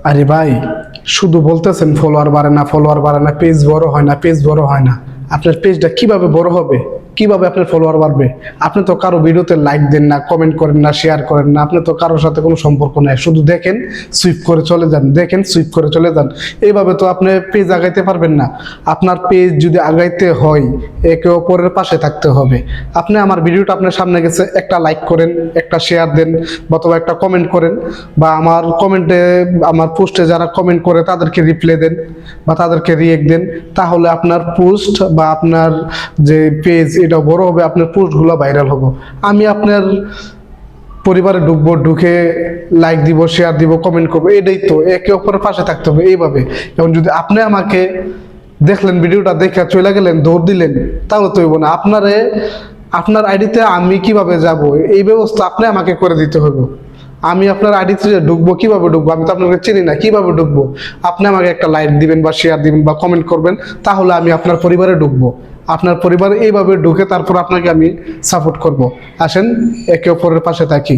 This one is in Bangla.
আরে ভাই, শুধু বলতেছেন ফলোয়ার বাড়ে না, ফলোয়ার বাড়ে না, পেজ বড় হয় না, পেজ বড় হয় না। আপনার পেজটা কিভাবে বড় হবে? কিভাবে আপনার ফলোয়ার বাড়বে? আপনি তো কারো ভিডিওতে লাইক দেন না, কমেন্ট করেন না, শেয়ার করেন না, আপনি তো কারোর সাথে কোনো সম্পর্ক নাই, শুধু দেখেন, সুইপ করে চলে যান, দেখেন, সুইপ করে চলে যান। এইভাবে তো আপনি পেজ আগাইতে পারবেন না। আপনার পেজ যদি আগাইতে হয়, একে অপরের পাশে থাকতে হবে। আপনি আমার ভিডিওটা আপনার সামনে গেছে, একটা লাইক করেন, একটা শেয়ার দেন, অথবা একটা কমেন্ট করেন, বা আমার কমেন্টে, আমার পোস্টে যারা কমেন্ট করে তাদেরকে রিপ্লাই দেন বা তাদেরকে রিয়েক্ট দেন। তাহলে আপনার পোস্ট বা আপনার যে পেজ, এটা বড় হবে, আপনার পোস্টগুলো ভাইরাল হবে। আমি আপনার পরিবারে ঢুকবো, ঢুকে লাইক দিব, শেয়ার দিব, কমেন্ট করবো, এটাই তো, একে অপরের পাশে থাকতে হবে এইভাবে। এবং যদি আপনি আমাকে দেখলেন, ভিডিওটা দেখে চলে গেলেন, দৌড় দিলেন, তাহলে তো হইব না। আপনার আইডিতে আমি কিভাবে যাব, এই ব্যবস্থা আপনি আমাকে করে দিতে হবে। আমি আপনার আইডিতে ঢুকবো, কিভাবে ঢুকবো? আমি তো আপনাকে চিনি না, কিভাবে ঢুকবো? আপনি আমাকে একটা লাইক দিবেন বা শেয়ার দিবেন বা কমেন্ট করবেন, তাহলে আমি আপনার পরিবারে ঢুকবো। আপনার পরিবারে এইভাবে ঢুকে তারপর আপনাকে আমি সাপোর্ট করব। আসেন, একে অপরের পাশে থাকি।